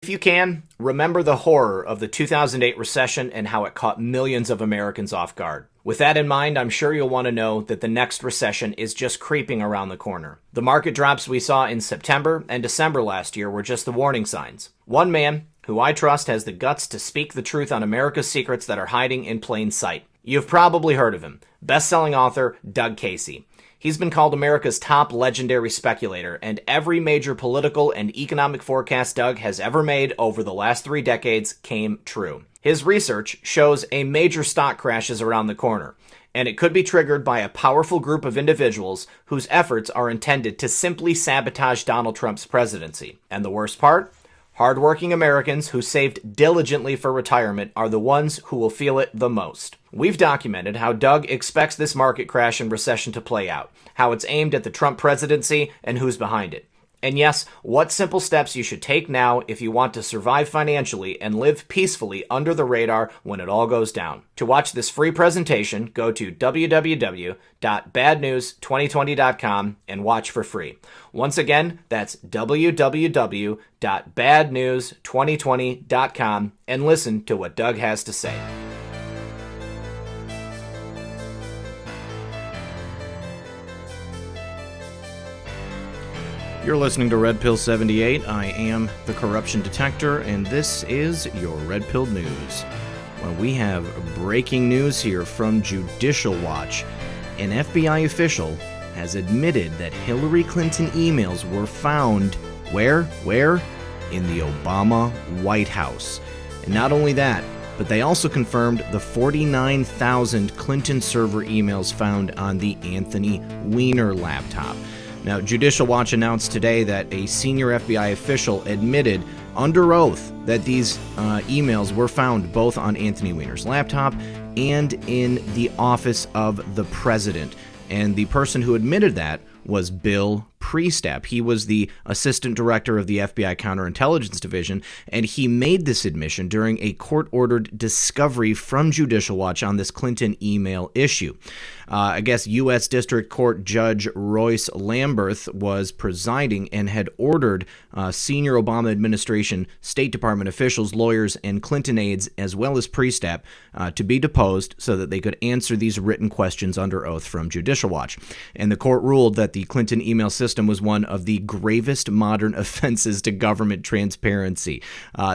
If you can, remember the horror of the 2008 recession and how it caught millions of Americans off guard. With that in mind, I'm sure you'll want to know that the next recession is just creeping around the corner. The market drops we saw in September and December last year were just the warning signs. One man, who I trust has the guts to speak the truth on America's secrets that are hiding in plain sight. You've probably heard of him, best-selling author Doug Casey. He's been called America's top legendary speculator, and every major political and economic forecast Doug has ever made over the last 3 decades came true. His research shows a major stock crash is around the corner, and it could be triggered by a powerful group of individuals whose efforts are intended to simply sabotage Donald Trump's presidency. And the worst part? Hardworking Americans who saved diligently for retirement are the ones who will feel it the most. We've documented how Doug expects this market crash and recession to play out, how it's aimed at the Trump presidency, and who's behind it. And yes, what simple steps you should take now if you want to survive financially and live peacefully under the radar when it all goes down. To watch this free presentation, go to www.badnews2020.com and watch for free. Once again, that's www.badnews2020.com and listen to what Doug has to say. You're listening to Red Pill 78. I am the Corruption Detector, and this is your Red Pill News. Well, we have breaking news here from Judicial Watch. An FBI official has admitted that Hillary Clinton emails were found where? In the Obama White House. And not only that, but they also confirmed the 49,000 Clinton server emails found on the Anthony Weiner laptop. Now, Judicial Watch announced today that a senior FBI official admitted under oath that these emails were found both on Anthony Weiner's laptop and in the office of the president. And the person who admitted that was Bill Priestap. He was the assistant director of the FBI Counterintelligence Division, and he made this admission during a court-ordered discovery from Judicial Watch on this Clinton email issue. I guess U.S. District Court Judge Royce Lamberth was presiding and had ordered senior Obama administration State Department officials, lawyers, and Clinton aides, as well as Priestap, to be deposed so that they could answer these written questions under oath from Judicial Watch. And the court ruled that the Clinton email system was one of the gravest modern offenses to government transparency.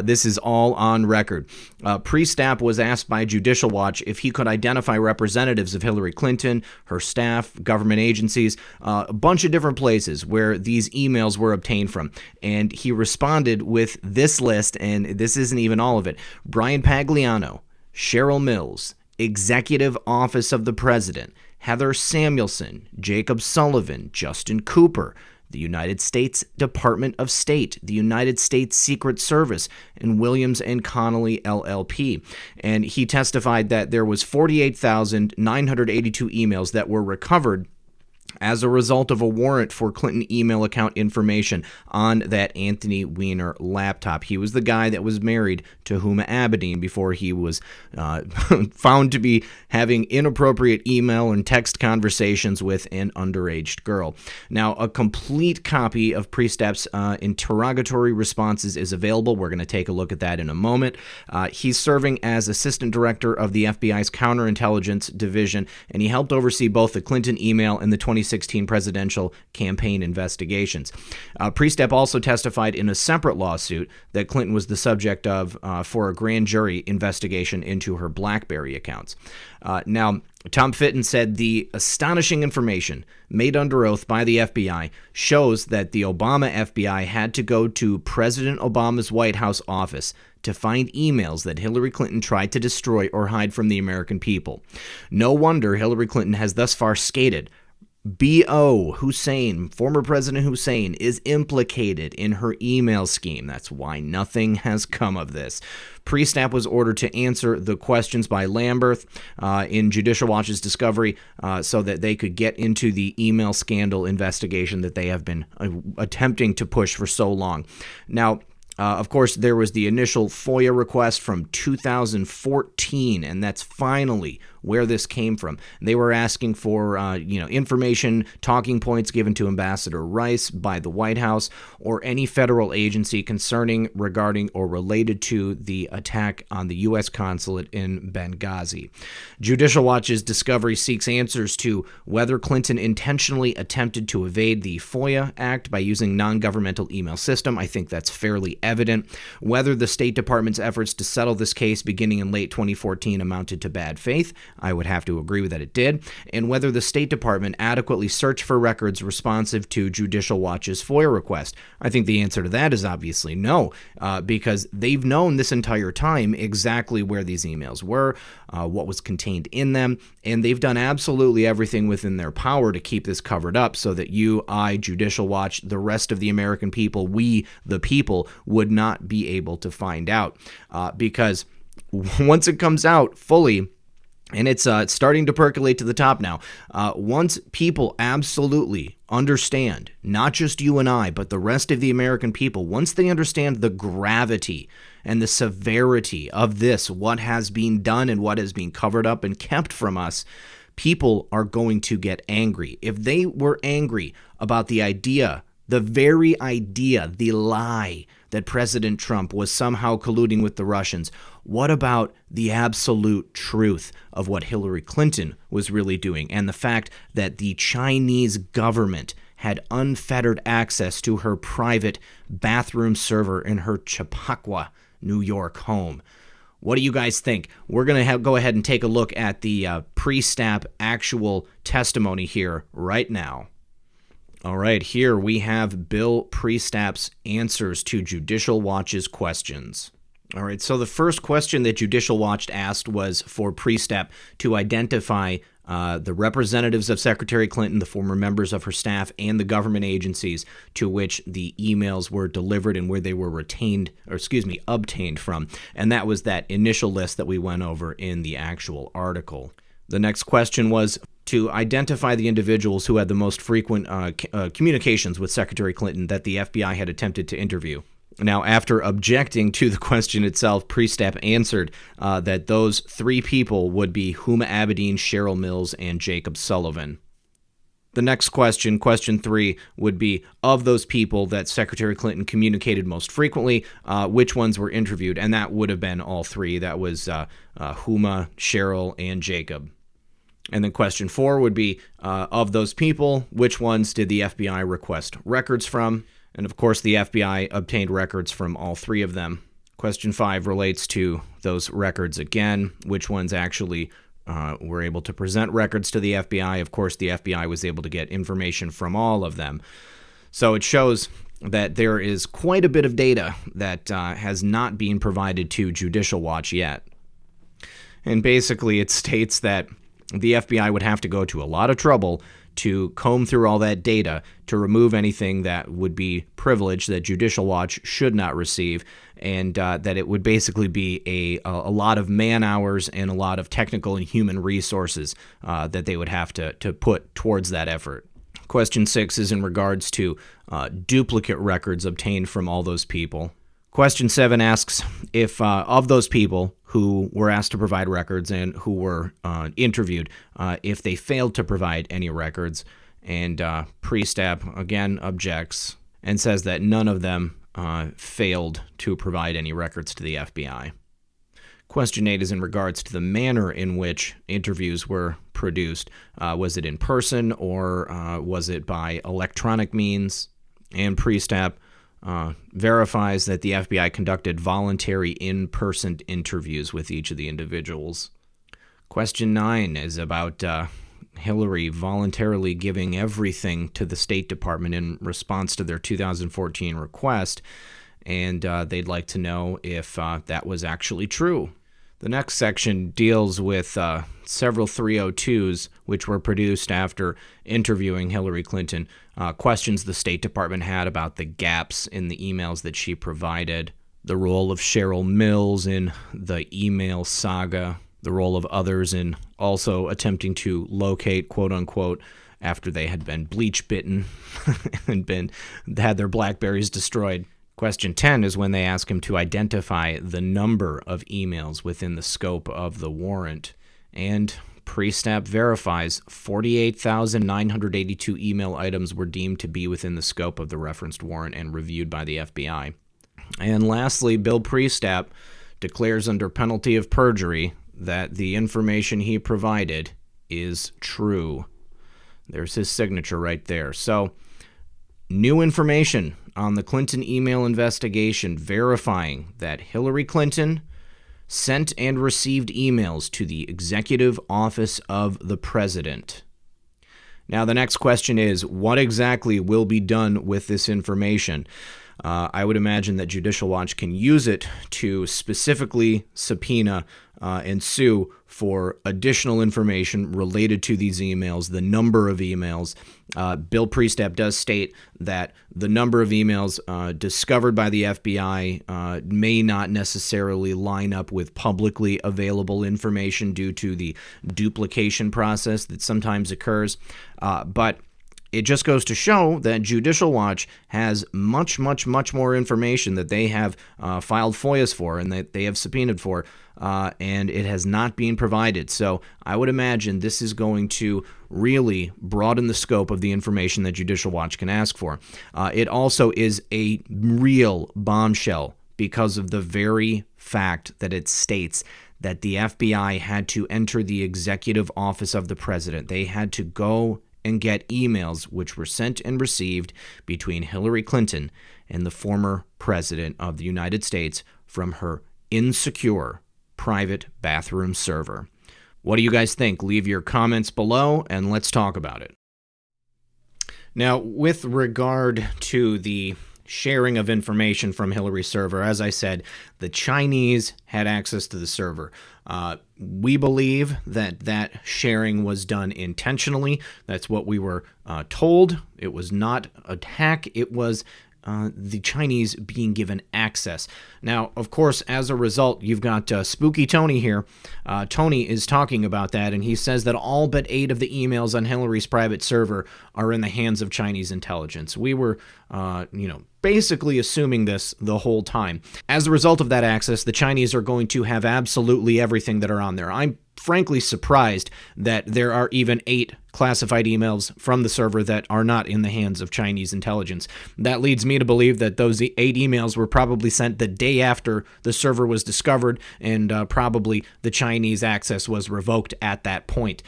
This is all on record. Priestap was asked by Judicial Watch if he could identify representatives of Hillary Clinton, her staff, government agencies, a bunch of different places where these emails were obtained from. And he responded with this list, and this isn't even all of it. Brian Pagliano, Cheryl Mills, Executive Office of the President, Heather Samuelson, Jacob Sullivan, Justin Cooper, the United States Department of State, the United States Secret Service, and Williams and Connolly LLP. And he testified that there was 48,982 emails that were recovered as a result of a warrant for Clinton email account information on that Anthony Weiner laptop. He was the guy that was married to Huma Abedin before he was found to be having inappropriate email and text conversations with an underage girl. Now, a complete copy of Priestap's interrogatory responses is available. We're going to take a look at that in a moment. He's serving as assistant director of the FBI's Counterintelligence Division, and he helped oversee both the Clinton email and the 2016 presidential campaign investigations. Priestap also testified in a separate lawsuit that Clinton was the subject of for a grand jury investigation into her BlackBerry accounts. Now, Tom Fitton said the astonishing information made under oath by the FBI shows that the Obama FBI had to go to President Obama's White House office to find emails that Hillary Clinton tried to destroy or hide from the American people. No wonder Hillary Clinton has thus far skated. B.O. Hussein, former President Hussein, is implicated in her email scheme. That's why nothing has come of this. Priestap was ordered to answer the questions by Lamberth in Judicial Watch's discovery so that they could get into the email scandal investigation that they have been attempting to push for so long. Now, of course, there was the initial FOIA request from 2014, and that's finally where this came from. They were asking for information, talking points given to Ambassador Rice by the White House or any federal agency concerning, regarding, or related to the attack on the U.S. consulate in Benghazi. Judicial Watch's discovery seeks answers to whether Clinton intentionally attempted to evade the FOIA Act by using non-governmental email system. I think that's fairly evident. Whether the State Department's efforts to settle this case beginning in late 2014 amounted to bad faith. I would have to agree with that it did. And whether the State Department adequately searched for records responsive to Judicial Watch's FOIA request. I think the answer to that is obviously no, because they've known this entire time exactly where these emails were, what was contained in them, and they've done absolutely everything within their power to keep this covered up so that you, I, Judicial Watch, the rest of the American people, we, the people, would not be able to find out. Because once it comes out fully, and it's starting to percolate to the top now. Once people absolutely understand, not just you and I, but the rest of the American people, once they understand the gravity and the severity of this, what has been done and what has been covered up and kept from us, people are going to get angry. If they were angry about the idea, the very idea, the lie that President Trump was somehow colluding with the Russians, what about the absolute truth of what Hillary Clinton was really doing and the fact that the Chinese government had unfettered access to her private bathroom server in her Pkwy, New York home? What do you guys think? We're going to go ahead and take a look at the pre-Stap actual testimony here right now. All right, here we have Bill Priestap's answers to Judicial Watch's questions. All right, so the first question that Judicial Watch asked was for Priestap to identify the representatives of Secretary Clinton, the former members of her staff, and the government agencies to which the emails were delivered and where they were obtained from. And that was that initial list that we went over in the actual article. The next question was to identify the individuals who had the most frequent communications with Secretary Clinton that the FBI had attempted to interview. Now, after objecting to the question itself, Priestap answered that those three people would be Huma Abedin, Cheryl Mills, and Jacob Sullivan. The next question, question 3, would be of those people that Secretary Clinton communicated most frequently, which ones were interviewed, and that would have been all three. That was Huma, Cheryl, and Jacob. And then question 4 would be of those people, which ones did the FBI request records from? And of course, the FBI obtained records from all three of them. Question 5 relates to those records again, which ones actually were able to present records to the FBI. Of course, the FBI was able to get information from all of them. So it shows that there is quite a bit of data that has not been provided to Judicial Watch yet. And basically, it states that the FBI would have to go to a lot of trouble to comb through all that data to remove anything that would be privileged that Judicial Watch should not receive, and that it would basically be a lot of man hours and a lot of technical and human resources that they would have to put towards that effort. Question 6 is in regards to duplicate records obtained from all those people. Question 7 asks if of those people who were asked to provide records and who were interviewed, if they failed to provide any records. And Priestap, again, objects and says that none of them failed to provide any records to the FBI. Question 8 is in regards to the manner in which interviews were produced. Was it in person or was it by electronic means? And Priestap verifies that the FBI conducted voluntary in-person interviews with each of the individuals. Question 9 is about Hillary voluntarily giving everything to the State Department in response to their 2014 request, and they'd like to know if that was actually true. The next section deals with several 302s which were produced after interviewing Hillary Clinton, questions the State Department had about the gaps in the emails that she provided, the role of Cheryl Mills in the email saga, the role of others in also attempting to locate, quote-unquote, after they had been bleach-bitten and had their BlackBerries destroyed. Question 10 is when they ask him to identify the number of emails within the scope of the warrant. And Priestap verifies 48,982 email items were deemed to be within the scope of the referenced warrant and reviewed by the FBI. And lastly, Bill Priestap declares under penalty of perjury that the information he provided is true. There's his signature right there. So, new information on the Clinton email investigation verifying that Hillary Clinton sent and received emails to the Executive Office of the President. Now, the next question is, what exactly will be done with this information? I would imagine that Judicial Watch can use it to specifically subpoena and sue for additional information related to these emails, the number of emails. Bill Priestap does state that the number of emails discovered by the FBI may not necessarily line up with publicly available information due to the duplication process that sometimes occurs. But it just goes to show that Judicial Watch has much more information that they have filed FOIAs for and that they have subpoenaed for, and it has not been provided. So I would imagine this is going to really broaden the scope of the information that Judicial Watch can ask for. It also is a real bombshell because of the very fact that it states that the FBI had to enter the Executive Office of the President. They had to go and get emails which were sent and received between Hillary Clinton and the former President of the United States from her insecure private bathroom server. What do you guys think? Leave your comments below and let's talk about it. Now, with regard to the sharing of information from Hillary's server, as I said, the Chinese had access to the server. We believe that that sharing was done intentionally. That's what we were told. It was not a hack. It was the Chinese being given access. Now, of course, as a result, you've got Spooky Tony here. Tony is talking about that, and he says that all but 8 of the emails on Hillary's private server are in the hands of Chinese intelligence. We were, basically assuming this the whole time. As a result of that access, the Chinese are going to have absolutely everything that are on there. I'm frankly surprised that there are even 8 classified emails from the server that are not in the hands of Chinese intelligence. That leads me to believe that those 8 emails were probably sent the day after the server was discovered, and probably the Chinese access was revoked at that point.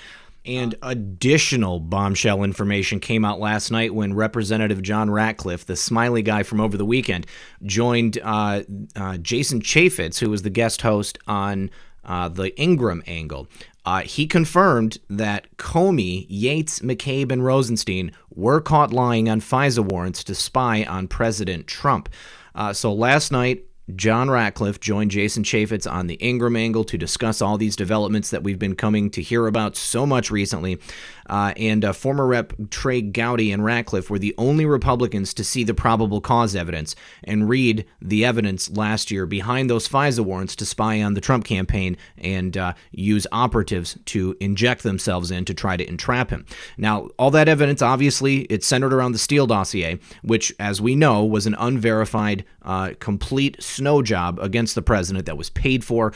And additional bombshell information came out last night when Representative John Ratcliffe, the smiley guy from over the weekend, joined Jason Chaffetz, who was the guest host on the Ingram Angle. He confirmed that Comey, Yates, McCabe, and Rosenstein were caught lying on FISA warrants to spy on President Trump. So last night, John Ratcliffe joined Jason Chaffetz on the Ingram Angle to discuss all these developments that we've been coming to hear about so much recently. And former Rep. Trey Gowdy and Ratcliffe were the only Republicans to see the probable cause evidence and read the evidence last year behind those FISA warrants to spy on the Trump campaign and use operatives to inject themselves in to try to entrap him. Now, all that evidence, obviously, it's centered around the Steele dossier, which, as we know, was an unverified, complete snow job against the president that was paid for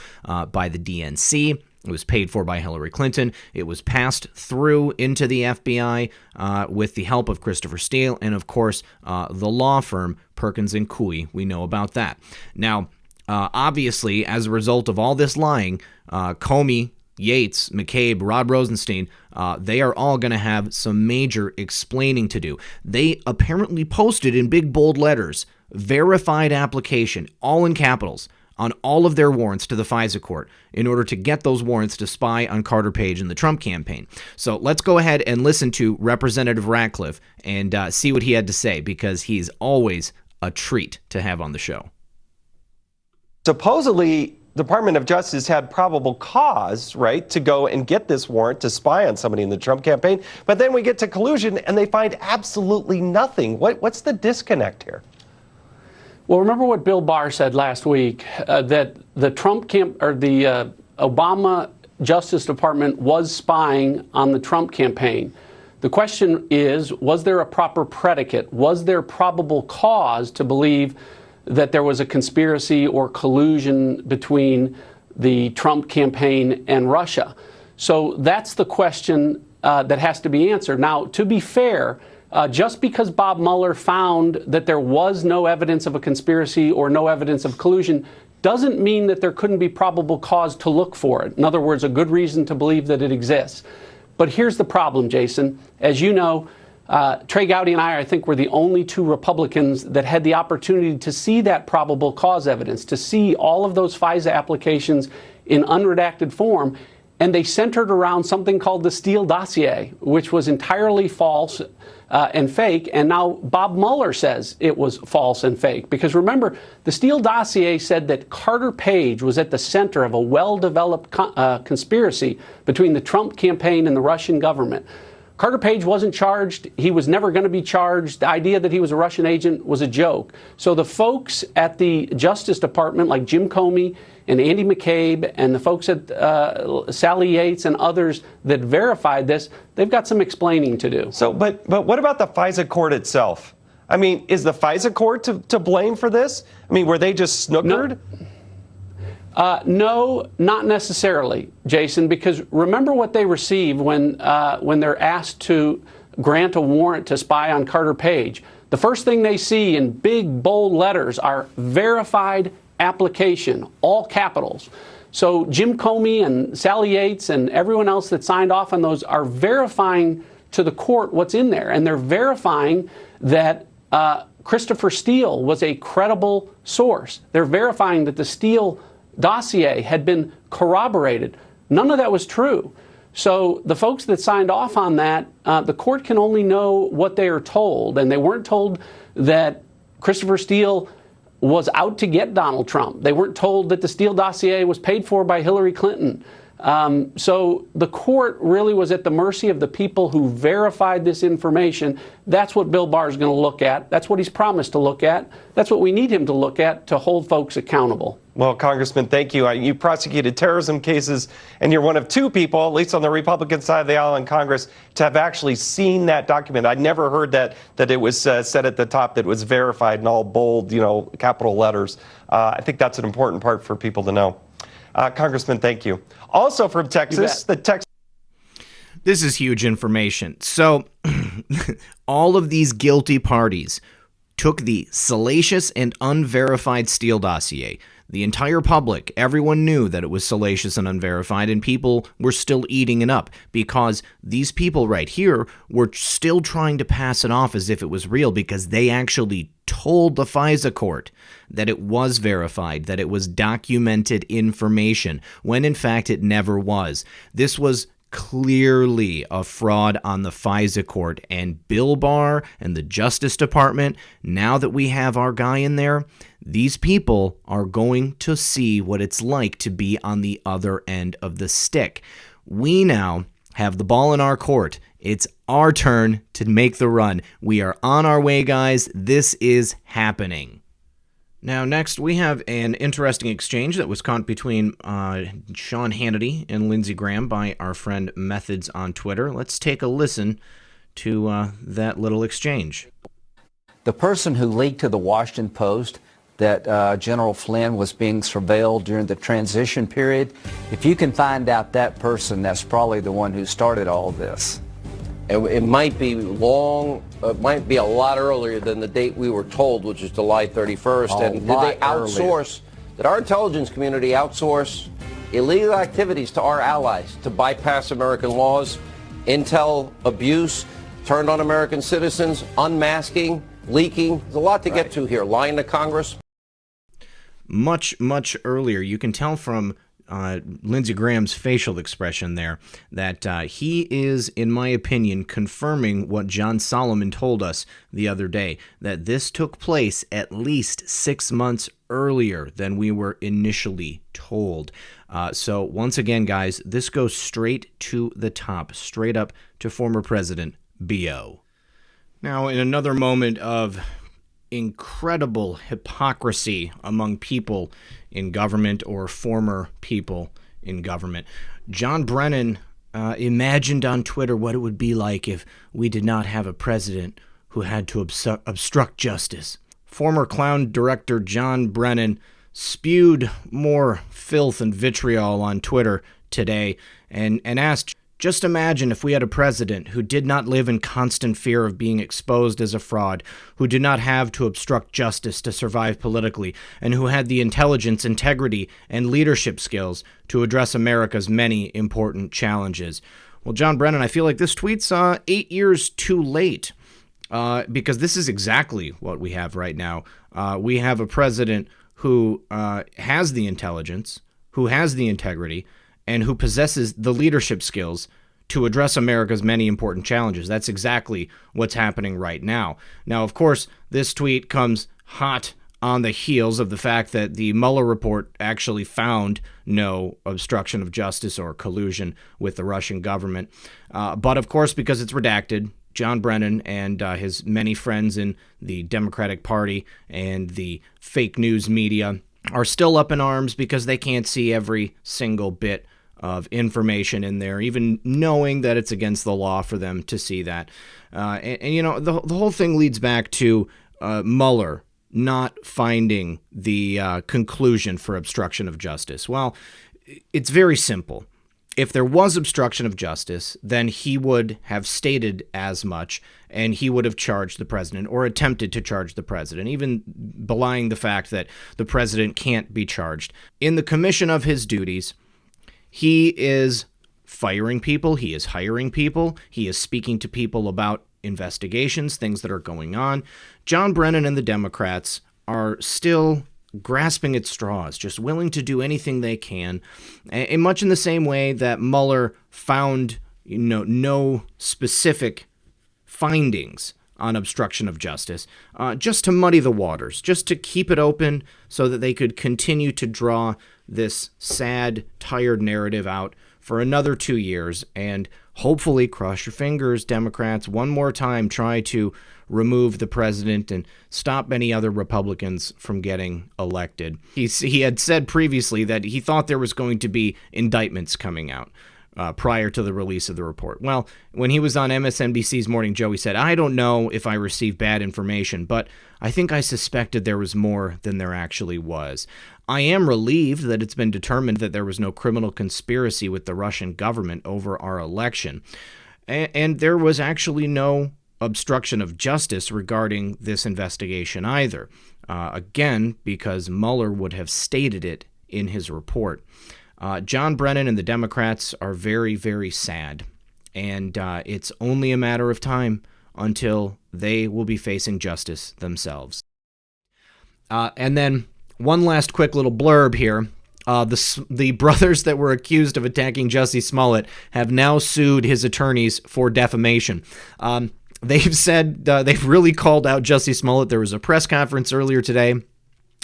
by the DNC. It was paid for by Hillary Clinton. It was passed through into the FBI with the help of Christopher Steele and, of course, the law firm Perkins and Pkwy. We know about that. Now, obviously, as a result of all this lying, Comey, Yates, McCabe, Rod Rosenstein, they are all going to have some major explaining to do. They apparently posted in big, bold letters, verified application, all in capitals, on all of their warrants to the FISA court in order to get those warrants to spy on Carter Page and the Trump campaign. So let's go ahead and listen to Representative Ratcliffe and see what he had to say, because he's always a treat to have on the show. Supposedly, Department of Justice had probable cause, right, to go and get this warrant to spy on somebody in the Trump campaign. But then we get to collusion and they find absolutely nothing. What's the disconnect here? Well, remember what Bill Barr said last week, that the the Obama Justice Department was spying on the Trump campaign. The question is, was there a proper predicate? Was there probable cause to believe that there was a conspiracy or collusion between the Trump campaign and Russia? So that's the question that has to be answered. Now, to be fair, just because Bob Mueller found that there was no evidence of a conspiracy or no evidence of collusion doesn't mean that there couldn't be probable cause to look for it. In other words, a good reason to believe that it exists. But here's the problem, Jason. As you know, Trey Gowdy and I think, were the only two Republicans that had the opportunity to see that probable cause evidence, to see all of those FISA applications in unredacted form. And they centered around something called the Steele dossier, which was entirely false and fake. And now Bob Mueller says it was false and fake. Because remember, the Steele dossier said that Carter Page was at the center of a well-developed conspiracy between the Trump campaign and the Russian government. Carter Page wasn't charged. He was never going to be charged. The idea that he was a Russian agent was a joke. So the folks at the Justice Department, like Jim Comey and Andy McCabe and the folks at Sally Yates and others that verified this, they've got some explaining to do. So, but what about the FISA court itself? I mean, is the FISA court to blame for this? I mean, were they just snookered? No, not necessarily, Jason, because remember what they receive when they're asked to grant a warrant to spy on Carter Page. The first thing they see in big, bold letters are verified application, all capitals. So Jim Comey and Sally Yates and everyone else that signed off on those are verifying to the court what's in there. And they're verifying that Christopher Steele was a credible source. They're verifying that the Steele dossier had been corroborated. None of that was true. So the folks that signed off on that, the court can only know what they are told. And they weren't told that Christopher Steele was out to get Donald Trump. They weren't told that the Steele dossier was paid for by Hillary Clinton. So the court really was at the mercy of the people who verified this information. That's what Bill Barr is going to look at. That's what he's promised to look at. That's what we need him to look at to hold folks accountable. Well, Congressman, thank you. You prosecuted terrorism cases, and you're one of two people, at least on the Republican side of the aisle in Congress, to have actually seen that document. I'd never heard that it was said at the top that it was verified in all bold, capital letters. I think that's an important part for people to know. Congressman, thank you. Also from Texas, This is huge information. So all of these guilty parties took the salacious and unverified Steele dossier. The entire public, everyone knew that it was salacious and unverified, and people were still eating it up because these people right here were still trying to pass it off as if it was real because they actually told the FISA court that it was verified, that it was documented information, when in fact it never was. This was clearly a fraud on the FISA court, and Bill Barr and the Justice Department, now that we have our guy in there, these people are going to see what it's like to be on the other end of the stick. We now have the ball in our court. It's our turn to make the run. We are on our way, guys. This is happening. Now, next, we have an interesting exchange that was caught between Sean Hannity and Lindsey Graham by our friend Methods on Twitter. Let's take a listen to that little exchange. The person who leaked to the Washington Post that General Flynn was being surveilled during the transition period, if you can find out that person, that's probably the one who started all this. It might be it might be a lot earlier than the date we were told, which is July 31st. And did they outsource, did our intelligence community outsource illegal activities to our allies to bypass American laws, intel abuse, turned on American citizens, unmasking, leaking? There's a lot to get to here. Lying to Congress. Much earlier. You can tell from Lindsey Graham's facial expression there that he is, in my opinion, confirming what John Solomon told us the other day, that this took place at least 6 months earlier than we were initially told. So once again, guys, this goes straight to the top, straight up to former President B.O. Now, in another moment of incredible hypocrisy among people in government or former people in government, John Brennan imagined on Twitter what it would be like if we did not have a president who had to obstruct justice. Former clown director John Brennan spewed more filth and vitriol on Twitter today and asked, just imagine if we had a president who did not live in constant fear of being exposed as a fraud, who did not have to obstruct justice to survive politically, and who had the intelligence, integrity, and leadership skills to address America's many important challenges. Well, John Brennan, I feel like this tweet's 8 years too late, because this is exactly what we have right now. We have a president who has the intelligence, who has the integrity, and who possesses the leadership skills to address America's many important challenges. That's exactly what's happening right now. Now, of course, this tweet comes hot on the heels of the fact that the Mueller report actually found no obstruction of justice or collusion with the Russian government. But, of course, because it's redacted, John Brennan and his many friends in the Democratic Party and the fake news media are still up in arms because they can't see every single bit of information in there, even knowing that it's against the law for them to see that. The whole thing leads back to Mueller not finding the conclusion for obstruction of justice. Well, it's very simple. If there was obstruction of justice, then he would have stated as much, and he would have charged the president or attempted to charge the president, even belying the fact that the president can't be charged. In the commission of his duties, he is firing people, he is hiring people, he is speaking to people about investigations, things that are going on. John Brennan and the Democrats are still grasping at straws, just willing to do anything they can, and much in the same way that Mueller found no specific findings on obstruction of justice, just to muddy the waters, just to keep it open so that they could continue to draw this sad, tired narrative out for another 2 years and hopefully, cross your fingers, Democrats, one more time try to remove the president and stop any other Republicans from getting elected. He had said previously that he thought there was going to be indictments coming out prior to the release of the report. Well, when he was on MSNBC's Morning Joe, he said, I don't know if I received bad information, but I think I suspected there was more than there actually was. I am relieved that it's been determined that there was no criminal conspiracy with the Russian government over our election. And there was actually no obstruction of justice regarding this investigation either. Again, because Mueller would have stated it in his report. John Brennan and the Democrats are very, very sad. And it's only a matter of time until they will be facing justice themselves. And then one last quick little blurb here. The brothers that were accused of attacking Jussie Smollett have now sued his attorneys for defamation. They've said they've really called out Jussie Smollett. There was a press conference earlier today.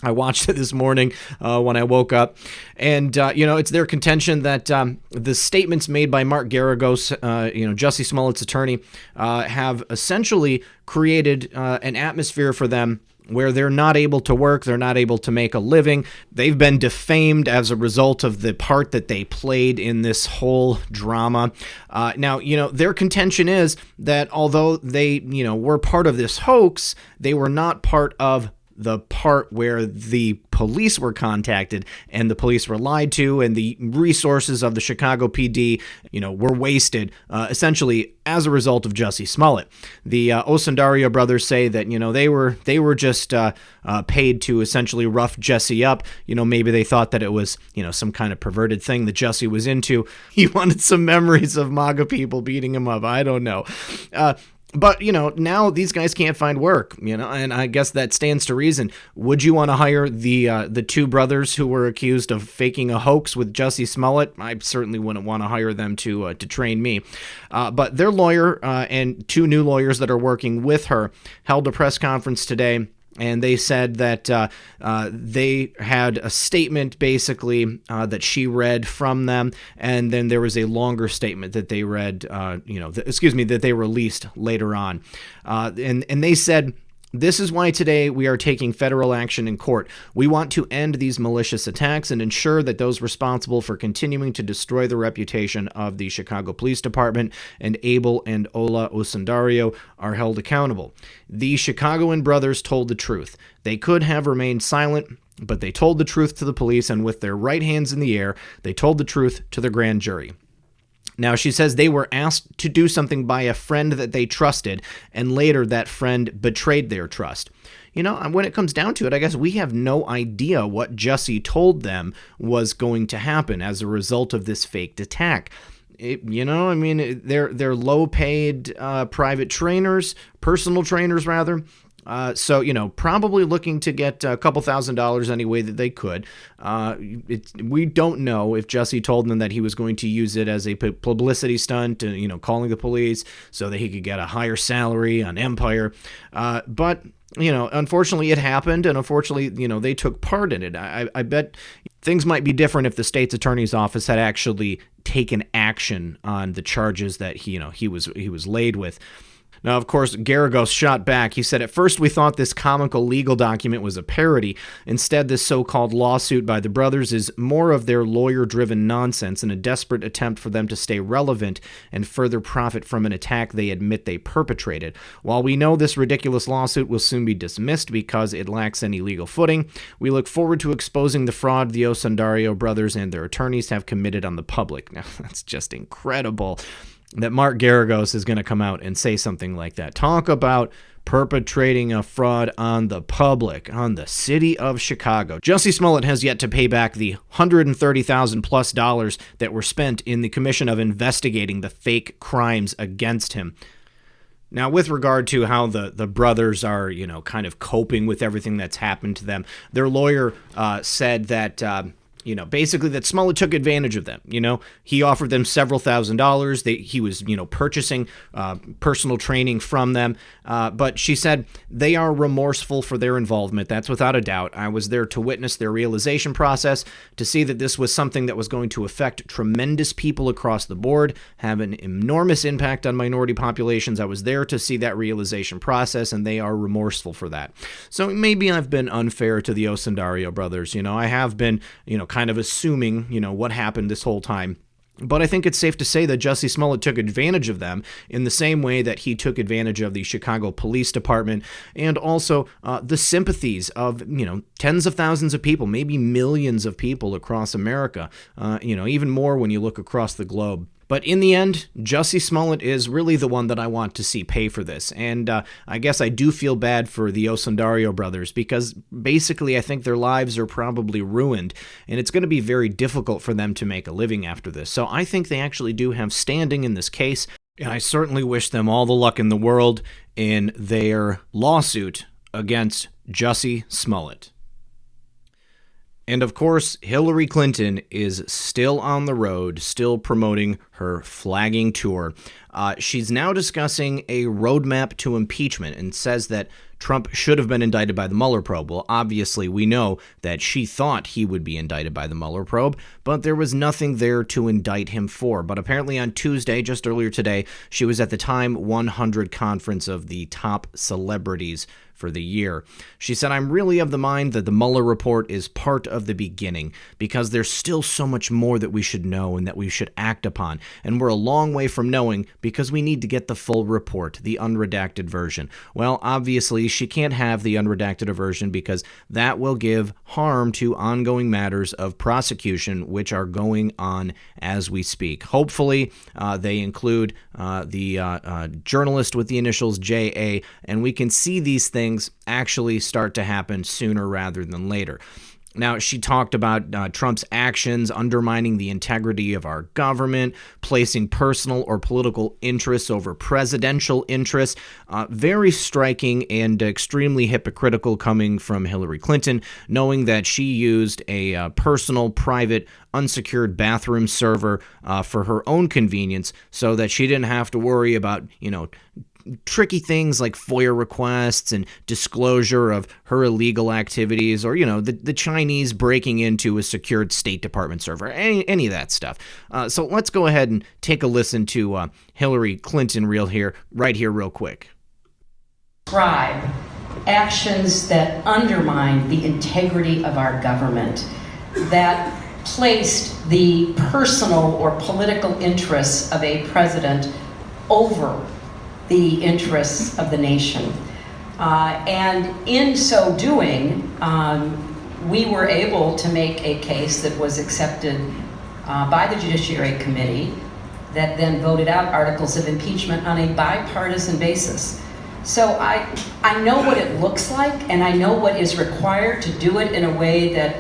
I watched it this morning when I woke up. And, it's their contention that the statements made by Mark Garagos, Jussie Smollett's attorney, have essentially created an atmosphere for them where they're not able to work, they're not able to make a living. They've been defamed as a result of the part that they played in this whole drama. Now, their contention is that although they, were part of this hoax, they were not part of the part where the police were contacted and the police were lied to and the resources of the Chicago PD, were wasted essentially as a result of Jussie Smollett. The Osundario brothers say that, they were just paid to essentially rough Jussie up. Maybe they thought that it was, some kind of perverted thing that Jussie was into. He wanted some memories of MAGA people beating him up. I don't know. But, now these guys can't find work, and I guess that stands to reason. Would you want to hire the two brothers who were accused of faking a hoax with Jussie Smollett? I certainly wouldn't want to hire them to train me. But their lawyer and two new lawyers that are working with her held a press conference today. And they said that they had a statement, basically, that she read from them, and then there was a longer statement that they read, that they released later on. And they said, this is why today we are taking federal action in court. We want to end these malicious attacks and ensure that those responsible for continuing to destroy the reputation of the Chicago Police Department and Abel and Ola Osundario are held accountable. The Chicagoan brothers told the truth. They could have remained silent. but they told the truth to the police, and with their right hands in the air, they told the truth to the grand jury. Now, she says they were asked to do something by a friend that they trusted, and later that friend betrayed their trust. You know, when it comes down to it, I guess we have no idea what Jussie told them was going to happen as a result of this faked attack. They're low-paid private trainers, personal trainers rather. So, probably looking to get a couple $1,000s any way that they could. We don't know if Jussie told them that he was going to use it as a publicity stunt, calling the police so that he could get a higher salary on Empire. But unfortunately it happened, and unfortunately, they took part in it. I bet things might be different if the state's attorney's office had actually taken action on the charges that he was laid with. Now, of course, Garagos shot back. He said, "At first we thought this comical legal document was a parody. Instead, this so-called lawsuit by the brothers is more of their lawyer-driven nonsense in a desperate attempt for them to stay relevant and further profit from an attack they admit they perpetrated. While we know this ridiculous lawsuit will soon be dismissed because it lacks any legal footing, we look forward to exposing the fraud the Osundario brothers and their attorneys have committed on the public." Now, that's just incredible that Mark Garagos is going to come out and say something like that. Talk about perpetrating a fraud on the public, on the city of Chicago. Jussie Smollett has yet to pay back the $130,000+ that were spent in the commission of investigating the fake crimes against him. Now, with regard to how the brothers are, kind of coping with everything that's happened to them, their lawyer said that basically that Smollett took advantage of them. He offered them several $1,000s. He was, purchasing personal training from them. But she said they are remorseful for their involvement. That's without a doubt. I was there to witness their realization process, to see that this was something that was going to affect tremendous people across the board, have an enormous impact on minority populations. I was there to see that realization process, and they are remorseful for that. So maybe I've been unfair to the Osundario brothers. I have been, kind of assuming, what happened this whole time. But I think it's safe to say that Jussie Smollett took advantage of them in the same way that he took advantage of the Chicago Police Department, and also the sympathies of, tens of thousands of people, maybe millions of people across America, even more when you look across the globe. But in the end, Jussie Smollett is really the one that I want to see pay for this. And I guess I do feel bad for the Osundario brothers, because basically I think their lives are probably ruined, and it's going to be very difficult for them to make a living after this. So I think they actually do have standing in this case, and I certainly wish them all the luck in the world in their lawsuit against Jussie Smollett. And of course, Hillary Clinton is still on the road, still promoting her flagging tour. She's now discussing a roadmap to impeachment and says that Trump should have been indicted by the Mueller probe. Well, obviously, we know that she thought he would be indicted by the Mueller probe, but there was nothing there to indict him for. But apparently on Tuesday, just earlier today, she was at the Time 100 conference of the top celebrities for the year. She said, "I'm really of the mind that the Mueller report is part of the beginning, because there's still so much more that we should know and that we should act upon. And we're a long way from knowing, because we need to get the full report, the unredacted version." Well, obviously, she can't have the unredacted version, because that will give harm to ongoing matters of prosecution, which are going on as we speak. Hopefully, they include the journalist with the initials JA, and we can see these things actually start to happen sooner rather than later. Now, she talked about Trump's actions undermining the integrity of our government, placing personal or political interests over presidential interests. Very striking and extremely hypocritical coming from Hillary Clinton, knowing that she used a personal, private, unsecured bathroom server for her own convenience, so that she didn't have to worry about, tricky things like FOIA requests and disclosure of her illegal activities, or, the Chinese breaking into a secured State Department server, any of that stuff. So let's go ahead and take a listen to Hillary Clinton right here real quick. Describe actions that undermine the integrity of our government, that placed the personal or political interests of a president over the interests of the nation. And in so doing, we were able to make a case that was accepted by the Judiciary Committee that then voted out articles of impeachment on a bipartisan basis. So I know what it looks like, and I know what is required to do it in a way that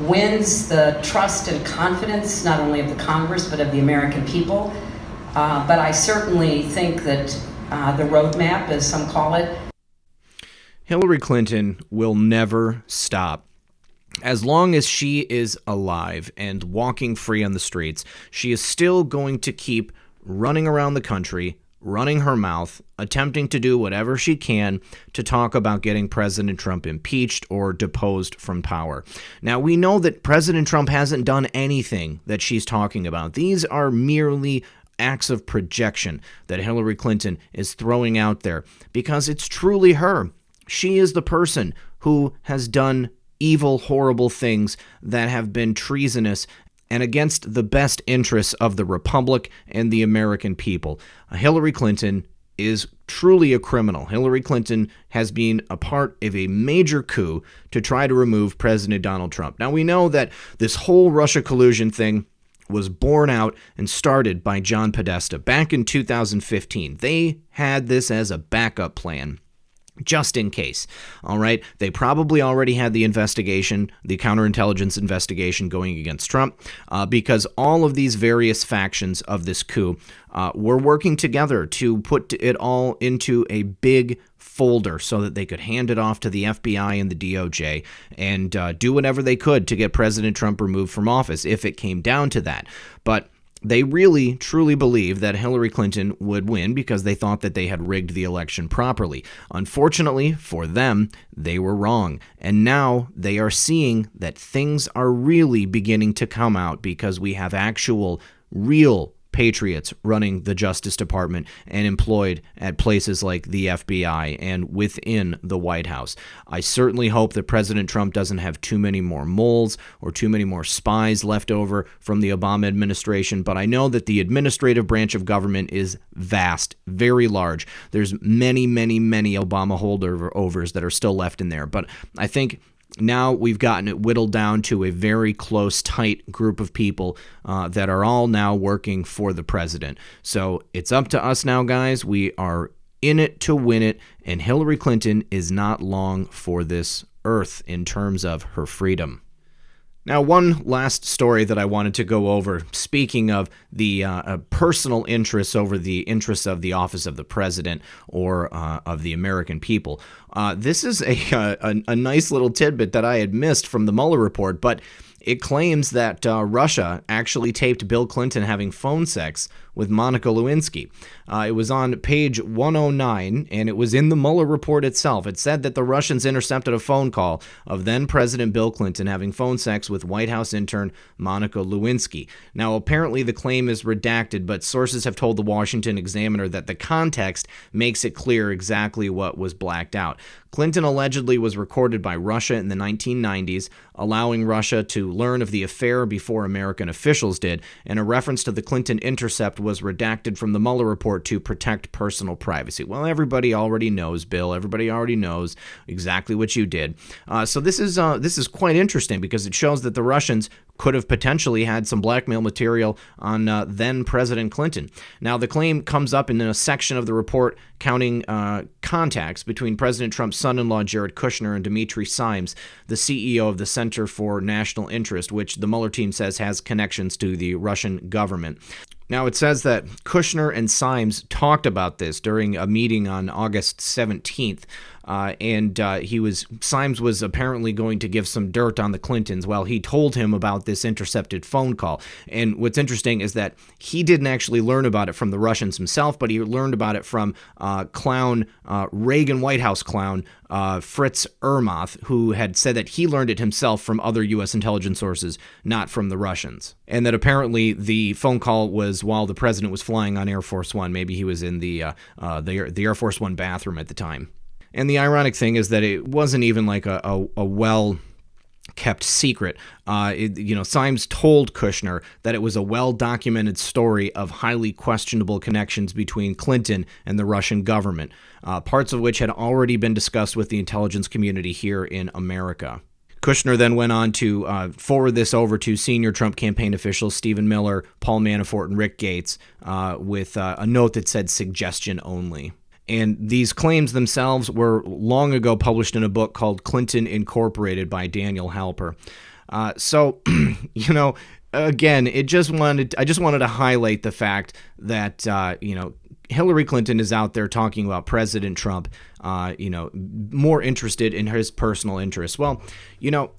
wins the trust and confidence not only of the Congress but of the American people. But I certainly think that the roadmap, as some call it, Hillary Clinton will never stop. As long as she is alive and walking free on the streets, she is still going to keep running around the country, running her mouth, attempting to do whatever she can to talk about getting President Trump impeached or deposed from power. Now, we know that President Trump hasn't done anything that she's talking about. These are merely acts of projection that Hillary Clinton is throwing out there because it's truly her. She is the person who has done evil, horrible things that have been treasonous and against the best interests of the Republic and the American people. Hillary Clinton is truly a criminal. Hillary Clinton has been a part of a major coup to try to remove President Donald Trump. Now, we know that this whole Russia collusion thing was born out and started by John Podesta back in 2015. They had this as a backup plan, just in case. All right. They probably already had the investigation, the counterintelligence investigation going against Trump, because all of these various factions of this coup were working together to put it all into a big folder so that they could hand it off to the FBI and the DOJ and do whatever they could to get President Trump removed from office if it came down to that. But they really, truly believed that Hillary Clinton would win because they thought that they had rigged the election properly. Unfortunately for them, they were wrong. And now they are seeing that things are really beginning to come out because we have actual, real patriots running the Justice Department and employed at places like the FBI and within the White House. I certainly hope that President Trump doesn't have too many more moles or too many more spies left over from the Obama administration, but I know that the administrative branch of government is vast, very large. There's many, many, many Obama holdovers that are still left in there, but I think now we've gotten it whittled down to a very close, tight group of people that are all now working for the president. So it's up to us now, guys. We are in it to win it, and Hillary Clinton is not long for this earth in terms of her freedom. Now, one last story that I wanted to go over, speaking of the personal interests over the interests of the office of the president or of the American people. This is a nice little tidbit that I had missed from the Mueller report, but it claims that Russia actually taped Bill Clinton having phone sex with Monica Lewinsky. It was on page 109, and it was in the Mueller report itself. It said that the Russians intercepted a phone call of then-President Bill Clinton having phone sex with White House intern Monica Lewinsky. Now, apparently the claim is redacted, but sources have told the Washington Examiner that the context makes it clear exactly what was blacked out. Clinton allegedly was recorded by Russia in the 1990s, allowing Russia to learn of the affair before American officials did, and a reference to the Clinton intercept was redacted from the Mueller report to protect personal privacy. Well, everybody already knows, Bill. Everybody already knows exactly what you did. So this is quite interesting because it shows that the Russians could have potentially had some blackmail material on then President Clinton. Now, the claim comes up in a section of the report counting contacts between President Trump's son-in-law Jared Kushner and Dimitri Simes, the CEO of the Center for National Interest, which the Mueller team says has connections to the Russian government. Now, it says that Kushner and Simes talked about this during a meeting on August 17th, Simes was apparently going to give some dirt on the Clintons while he told him about this intercepted phone call. And what's interesting is that he didn't actually learn about it from the Russians himself, but he learned about it from Reagan White House clown Fritz Ermoth, who had said that he learned it himself from other U.S. intelligence sources, not from the Russians. And that apparently the phone call was while the president was flying on Air Force One. Maybe he was in the Air Force One bathroom at the time. And the ironic thing is that it wasn't even like a well-kept secret. Simes told Kushner that it was a well-documented story of highly questionable connections between Clinton and the Russian government, parts of which had already been discussed with the intelligence community here in America. Kushner then went on to forward this over to senior Trump campaign officials Stephen Miller, Paul Manafort, and Rick Gates with a note that said suggestion only. And these claims themselves were long ago published in a book called Clinton Incorporated by Daniel Halper. So, again, I just wanted to highlight the fact that, Hillary Clinton is out there talking about President Trump, more interested in his personal interests. Well,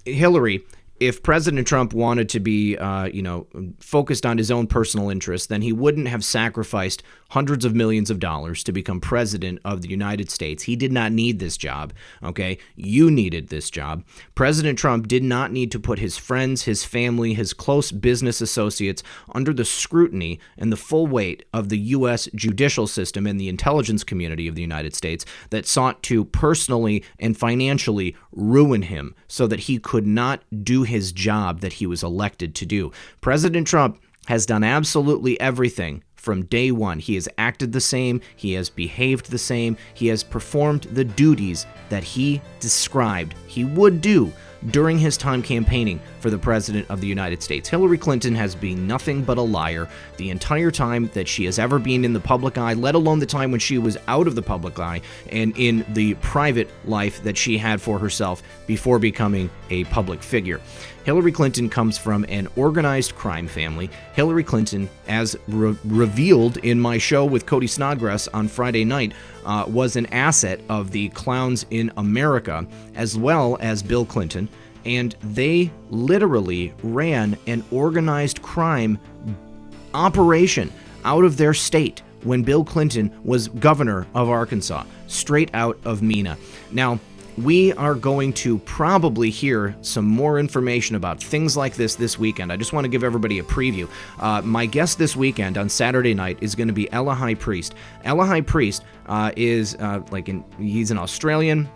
Hillary, if President Trump wanted to be, focused on his own personal interests, then he wouldn't have sacrificed hundreds of millions of dollars to become president of the United States. He did not need this job, okay? You needed this job. President Trump did not need to put his friends, his family, his close business associates under the scrutiny and the full weight of the U.S. judicial system and the intelligence community of the United States that sought to personally and financially ruin him so that he could not do his job that he was elected to do. President Trump has done absolutely everything from day one. He has acted the same. He has behaved the same. He has performed the duties that he described he would do during his time campaigning for the President of the United States. Hillary Clinton has been nothing but a liar the entire time that she has ever been in the public eye, let alone the time when she was out of the public eye and in the private life that she had for herself before becoming a public figure. Hillary Clinton comes from an organized crime family. Hillary Clinton, as revealed in my show with Cody Snodgrass on Friday night, was an asset of the clowns in America, as well as Bill Clinton, and they literally ran an organized crime operation out of their state when Bill Clinton was governor of Arkansas, straight out of MENA. Now, we are going to probably hear some more information about things like this weekend. I just want to give everybody a preview. My guest this weekend on Saturday night is going to be Ella High Priest. Ella High Priest is he's an Australian.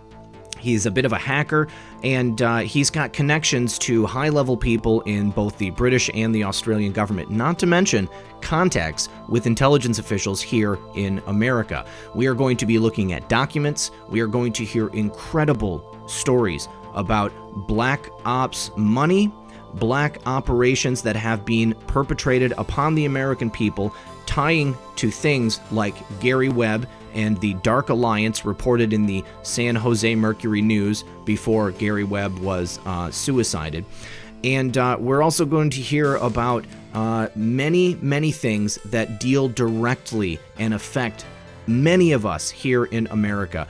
He's a bit of a hacker, and he's got connections to high-level people in both the British and the Australian government, not to mention contacts with intelligence officials here in America. We are going to be looking at documents. We are going to hear incredible stories about black ops money, black operations that have been perpetrated upon the American people, tying to things like Gary Webb and the Dark Alliance reported in the San Jose Mercury News before Gary Webb was suicided. And we're also going to hear about many things that deal directly and affect many of us here in America.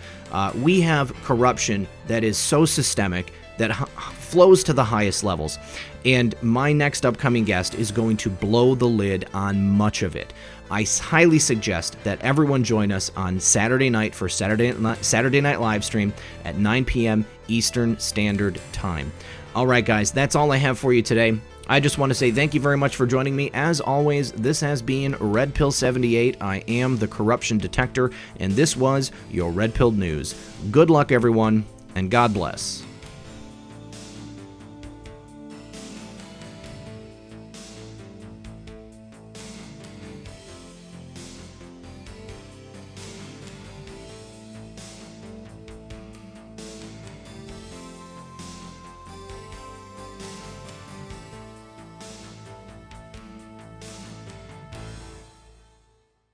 We have corruption that is so systemic that flows to the highest levels. And my next upcoming guest is going to blow the lid on much of it. I highly suggest that everyone join us on Saturday night for Saturday Night live stream at 9 p.m. Eastern Standard Time. All right, guys, that's all I have for you today. I just want to say thank you very much for joining me. As always, this has been Red Pill 78. I am the corruption detector, and this was your Red Pill News. Good luck, everyone, and God bless.